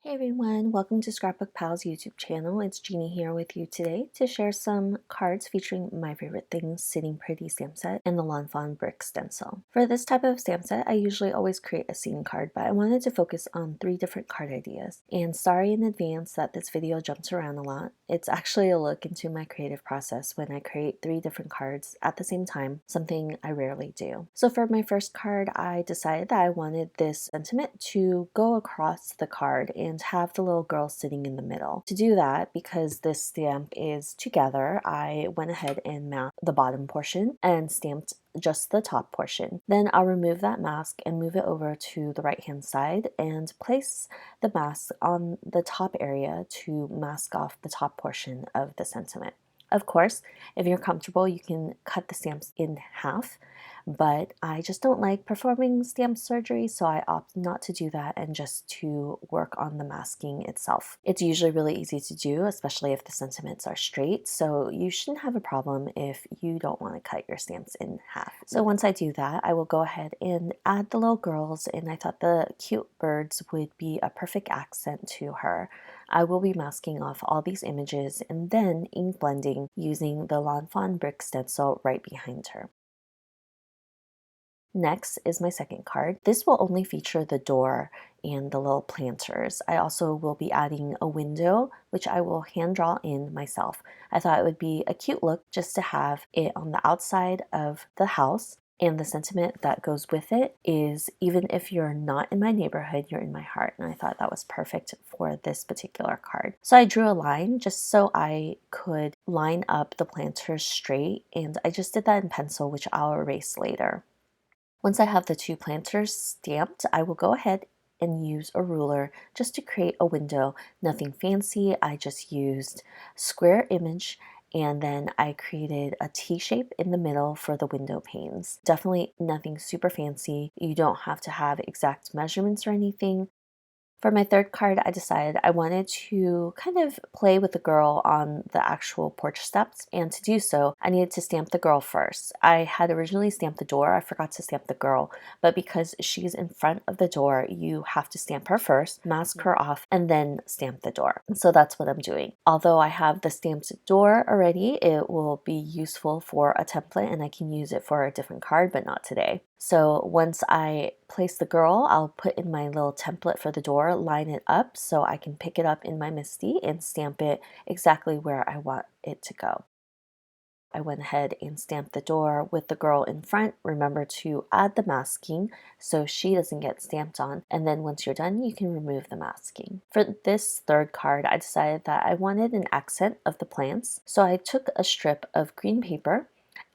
Hey everyone, welcome to ScrapbookPal's YouTube channel. It's Gina here with you today to share some cards featuring my favorite things, Sitting Pretty stamp set and the Fawn brick stencil. For this type of stamp set, I usually always create a scene card, but I wanted to focus on 3 different card ideas. And sorry in advance that this video jumps around a lot. It's actually a look into my creative process when I create 3 different cards at the same time, something I rarely do. So for my first card, I decided that I wanted this sentiment to go across the card and have the little girl sitting in the middle. To do that, because this stamp is together, I went ahead and masked the bottom portion and stamped just the top portion. Then I'll remove that mask and move it over to the right hand side and place the mask on the top area to mask off the top portion of the sentiment. Of course, if you're comfortable, you can cut the stamps in half, but I just don't like performing stamp surgery, so I opt not to do that and just to work on the masking itself. It's usually really easy to do, especially if the sentiments are straight, so you shouldn't have a problem if you don't want to cut your stamps in half. So once I do that, I will go ahead and add the little girls, and I thought the cute birds would be a perfect accent to her. I will be masking off all these images and then ink blending using the Fawn brick stencil right behind her. Next is my second card. This will only feature the door and the little planters. I also will be adding a window, which I will hand draw in myself. I thought it would be a cute look just to have it on the outside of the house. And the sentiment that goes with it is, even if you're not in my neighborhood, you're in my heart. And I thought that was perfect for this particular card. So I drew a line just so I could line up the planters straight. And I just did that in pencil, which I'll erase later. Once I have the 2 planters stamped, I will go ahead and use a ruler just to create a window. Nothing fancy. I just used square image, and then I created a T shape in the middle for the window panes. Definitely nothing super fancy. You don't have to have exact measurements or anything. For my third card, I decided I wanted to kind of play with the girl on the actual porch steps, and to do so, I needed to stamp the girl first. I had originally stamped the door, I forgot to stamp the girl, but because she's in front of the door, you have to stamp her first, mask her off, and then stamp the door. So that's what I'm doing. Although I have the stamped door already, it will be useful for a template and I can use it for a different card, but not today. So once I place the girl, I'll put in my little template for the door, line it up so I can pick it up in my MISTI and stamp it exactly where I want it to go. I went ahead and stamped the door with the girl in front. Remember to add the masking so she doesn't get stamped on, and then once you're done, you can remove the masking. For this third card, I decided that I wanted an accent of the plants, so I took a strip of green paper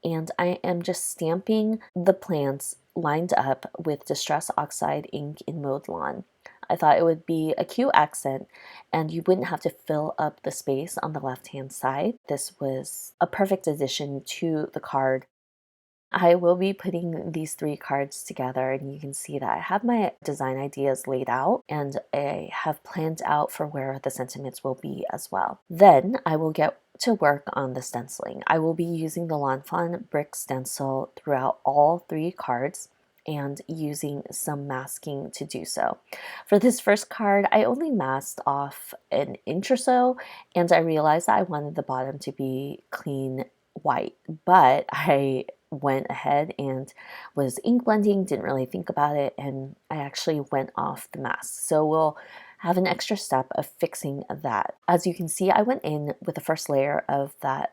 and I am just stamping the plants lined up with Distress Oxide ink in Mowed Lawn. I thought it would be a cute accent and you wouldn't have to fill up the space on the left-hand side. This was a perfect addition to the card. I will be putting these 3 cards together, and you can see that I have my design ideas laid out and I have planned out for where the sentiments will be as well. Then I will get to work on the stenciling. I will be using the Fawn brick stencil throughout all 3 cards and using some masking to do so. For this first card, I only masked off an inch or so, and I realized that I wanted the bottom to be clean white, but I went ahead and was ink blending, didn't really think about it, and I actually went off the mask. So we'll have an extra step of fixing that. As you can see, I went in with the first layer of that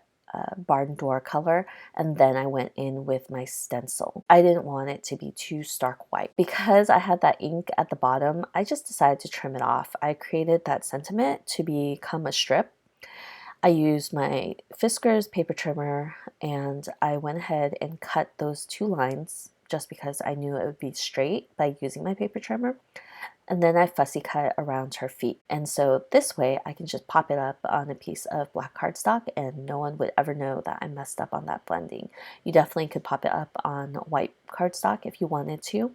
barn door color, and then I went in with my stencil. I didn't want it to be too stark white. Because I had that ink at the bottom, I just decided to trim it off. I created that sentiment to become a strip. I used my Fiskars paper trimmer and I went ahead and cut those 2 lines just because I knew it would be straight by using my paper trimmer. And then I fussy cut around her feet. And so this way I can just pop it up on a piece of black cardstock and no one would ever know that I messed up on that blending. You definitely could pop it up on white cardstock if you wanted to.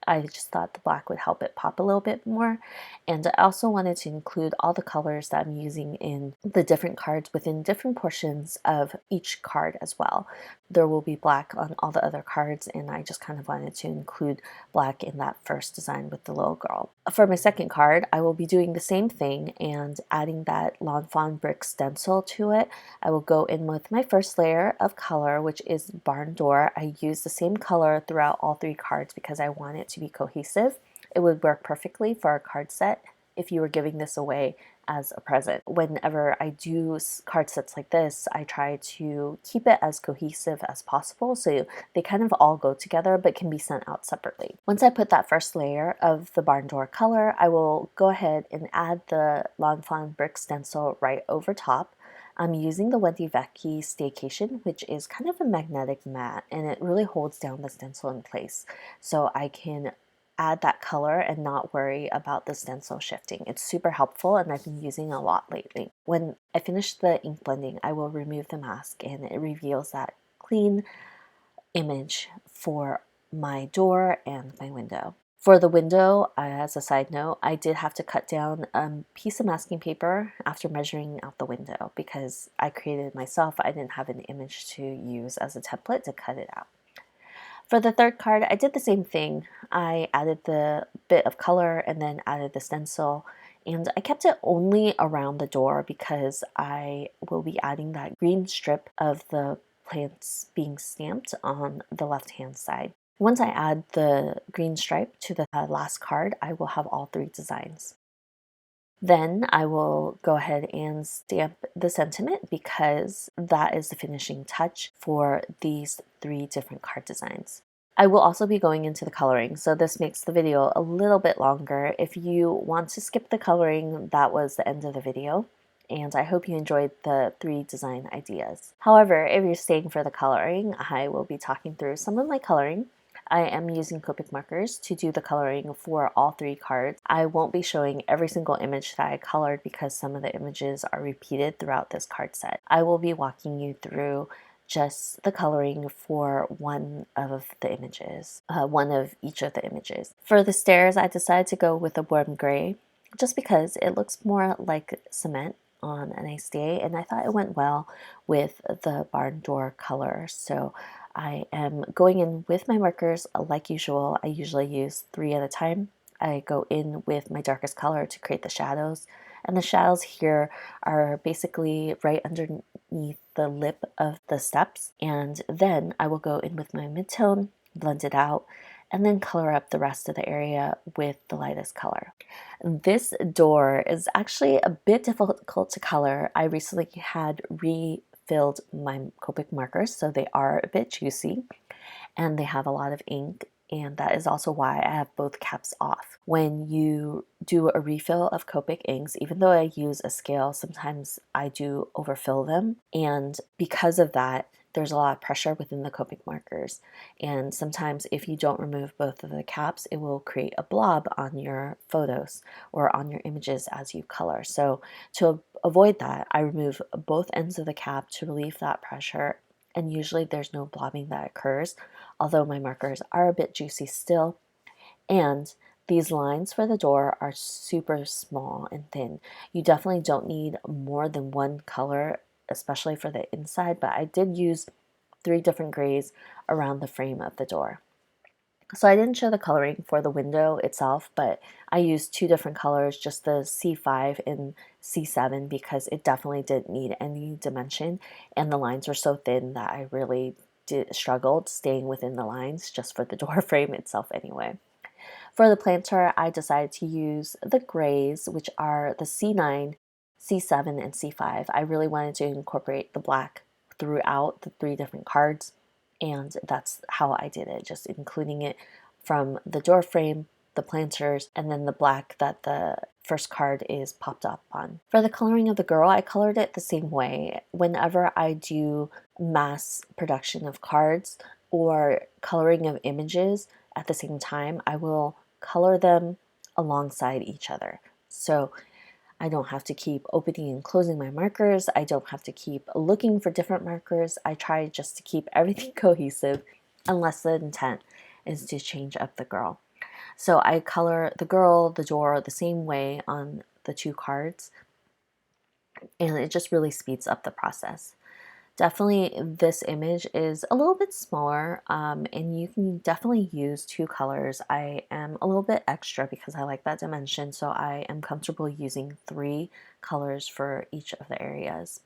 I just thought the black would help it pop a little bit more. And I also wanted to include all the colors that I'm using in the different cards within different portions of each card as well. There will be black on all the other cards, and I just kind of wanted to include black in that first design with the little girl. For my second card, I will be doing the same thing and adding that Lawn Fawn brick stencil to it. I will go in with my first layer of color, which is Barn Door. I use the same color throughout all three cards because I want it to be cohesive. It would work perfectly for a card set if you were giving this away as a present. Whenever I do card sets like this, I try to keep it as cohesive as possible so they kind of all go together but can be sent out separately. Once I put that first layer of the barn door color, I will go ahead and add the Lawn Fawn brick stencil right over top. I'm using the Wendy Vecchi Stay-tion, which is kind of a magnetic mat, and it really holds down the stencil in place, so I can add that color and not worry about the stencil shifting. It's super helpful, and I've been using it a lot lately. When I finish the ink blending, I will remove the mask, and it reveals that clean image for my door and my window. For the window, as a side note, I did have to cut down a piece of masking paper after measuring out the window because I created it myself. I didn't have an image to use as a template to cut it out. For the third card, I did the same thing. I added the bit of color and then added the stencil, and I kept it only around the door because I will be adding that green strip of the plants being stamped on the left-hand side. Once I add the green stripe to the last card, I will have all three designs. Then I will go ahead and stamp the sentiment because that is the finishing touch for these three different card designs. I will also be going into the coloring, so this makes the video a little bit longer. If you want to skip the coloring, that was the end of the video. And I hope you enjoyed the three design ideas. However, if you're staying for the coloring, I will be talking through some of my coloring. I am using Copic markers to do the coloring for all three cards. I won't be showing every single image that I colored because some of the images are repeated throughout this card set. I will be walking you through just the coloring for one of the images, one of each of the images. For the stairs, I decided to go with a warm gray just because it looks more like cement on a nice day, and I thought it went well with the barn door color. So I am going in with my markers like usual. I usually use 3 at a time. I go in with my darkest color to create the shadows, and the shadows here are basically right underneath the lip of the steps, and then I will go in with my midtone, blend it out, and then color up the rest of the area with the lightest color. This door is actually a bit difficult to color. I recently had refilled my Copic markers, so they are a bit juicy and they have a lot of ink, and that is also why I have both caps off. When you do a refill of Copic inks, even though I use a scale, sometimes I do overfill them, and because of that, there's a lot of pressure within the Copic markers, and sometimes if you don't remove both of the caps, it will create a blob on your photos or on your images as you color. So to avoid that, I remove both ends of the cap to relieve that pressure, and usually there's no blobbing that occurs, although my markers are a bit juicy still. And these lines for the door are super small and thin. You definitely don't need more than one color, especially for the inside, but I did use 3 different grays around the frame of the door. So I didn't show the coloring for the window itself, but I used 2 different colors, just the C5 and C7, because it definitely didn't need any dimension, and the lines were so thin that I really struggled staying within the lines just for the door frame itself anyway. For the planter, I decided to use the grays, which are the C9, C7, and C5. I really wanted to incorporate the black throughout the 3 different cards, and that's how I did it, just including it from the door frame, the planters, and then the black that the first card is popped up on. For the coloring of the girl, I colored it the same way. Whenever I do mass production of cards or coloring of images at the same time, I will color them alongside each other. So I don't have to keep opening and closing my markers. I don't have to keep looking for different markers. I try just to keep everything cohesive unless the intent is to change up the girl. So I color the girl, the door the same way on the two cards, and it just really speeds up the process. Definitely this image is a little bit smaller, and you can definitely use two colors. I am a little bit extra because I like that dimension, so I am comfortable using three colors for each of the areas.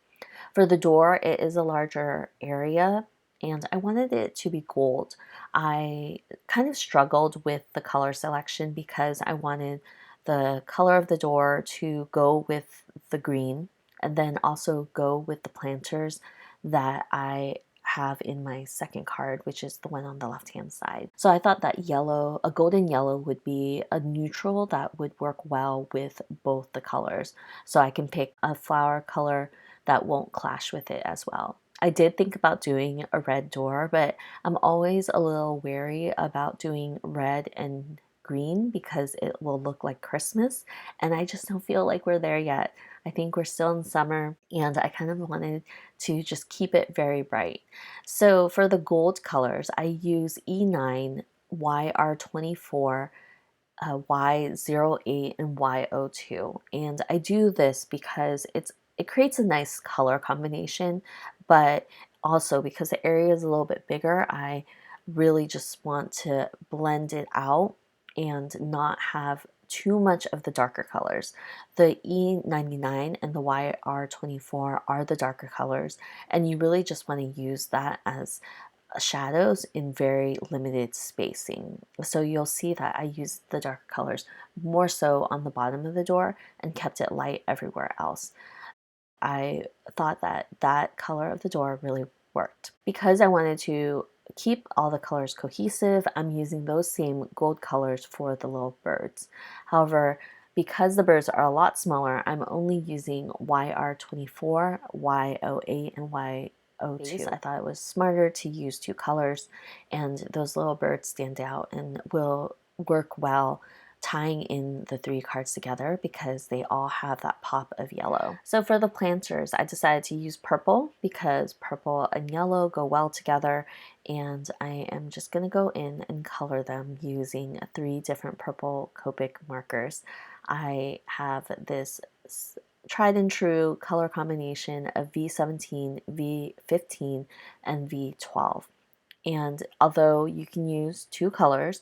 For the door, it is a larger area, and I wanted it to be gold. I kind of struggled with the color selection because I wanted the color of the door to go with the green and then also go with the planters that I have in my second card, which is the one on the left hand side. So I thought that yellow, a golden yellow, would be a neutral that would work well with both the colors. So I can pick a flower color that won't clash with it as well. I did think about doing a red door, but I'm always a little wary about doing red and green because it will look like Christmas, and I just don't feel like we're there yet. I think we're still in summer, and I kind of wanted to just keep it very bright. So for the gold colors, I use E9, YR24, Y08, and Y02. And I do this because it creates a nice color combination, but also because the area is a little bit bigger, I really just want to blend it out and not have too much of the darker colors. The E99 and the YR24 are the darker colors, and you really just want to use that as shadows in very limited spacing. So you'll see that I used the dark colors more so on the bottom of the door and kept it light everywhere else. I thought that that color of the door really worked. Because I wanted to keep all the colors cohesive, I'm using those same gold colors for the little birds. However, because the birds are a lot smaller, I'm only using YR24, Y08, and Y02. I thought it was smarter to use two colors, and those little birds stand out and will work well tying in the three cards together because they all have that pop of yellow. So for the planters, I decided to use purple because purple and yellow go well together, and I am just going to go in and color them using three different purple Copic markers. I have this tried and true color combination of V17, V15, and V12. And although you can use two colors,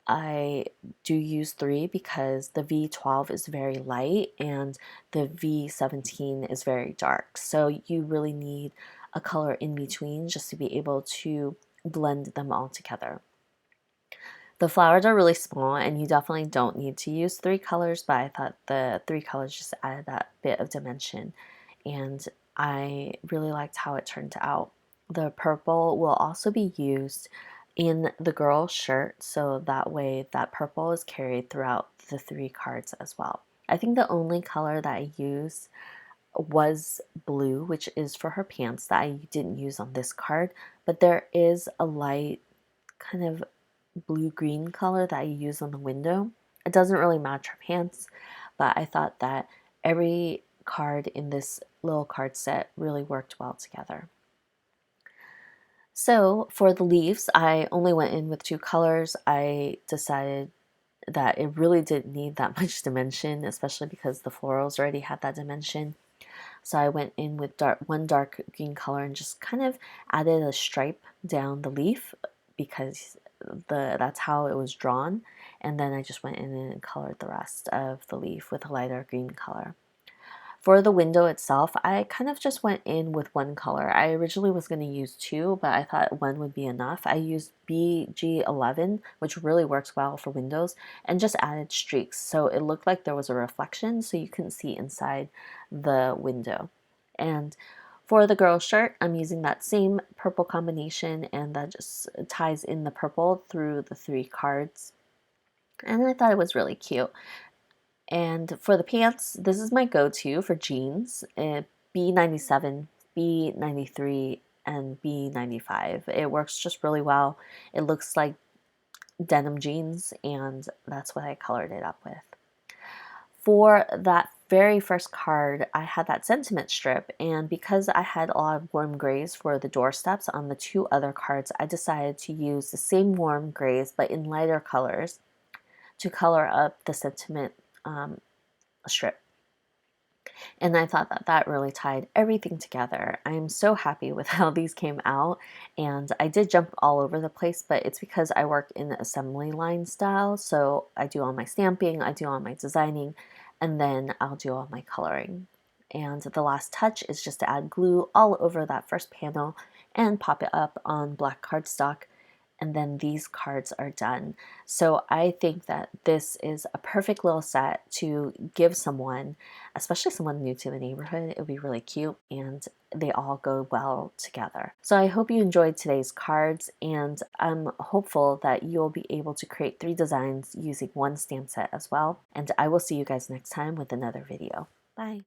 I do use three because the V12 is very light and the V17 is very dark. So you really need a color in between just to be able to blend them all together. The flowers are really small and you definitely don't need to use three colors, but I thought the three colors just added that bit of dimension, and I really liked how it turned out. The purple will also be used in the girl's shirt, so that way that purple is carried throughout the three cards as well. I think the only color that I used was blue, which is for her pants, that I didn't use on this card, but there is a light kind of blue-green color that I use on the window. It doesn't really match her pants, but I thought that every card in this little card set really worked well together. So for the leaves, I only went in with two colors. I decided that it really didn't need that much dimension, especially because the florals already had that dimension. So I went in with one dark green color and just kind of added a stripe down the leaf because that's how it was drawn. And then I just went in and colored the rest of the leaf with a lighter green color. For the window itself, I kind of just went in with one color. I originally was going to use two, but I thought one would be enough. I used BG11, which really works well for windows, and just added streaks. So it looked like there was a reflection, so you couldn't see inside the window. And for the girl's shirt, I'm using that same purple combination, and that just ties in the purple through the three cards. And I thought it was really cute. And for the pants, this is my go-to for jeans, B97, B93, and B95. It works just really well. It looks like denim jeans, and that's what I colored it up with. For that very first card, I had that sentiment strip, and because I had a lot of warm grays for the doorsteps on the two other cards, I decided to use the same warm grays but in lighter colors to color up the sentiment strip. And I thought that that really tied everything together. I am so happy with how these came out, and I did jump all over the place, but it's because I work in the assembly line style, so I do all my stamping, I do all my designing, and then I'll do all my coloring. And the last touch is just to add glue all over that first panel and pop it up on black cardstock, and then these cards are done. So I think that this is a perfect little set to give someone, especially someone new to the neighborhood. It would be really cute, and they all go well together. So I hope you enjoyed today's cards, and I'm hopeful that you'll be able to create 3 designs using one stamp set as well. And I will see you guys next time with another video. Bye.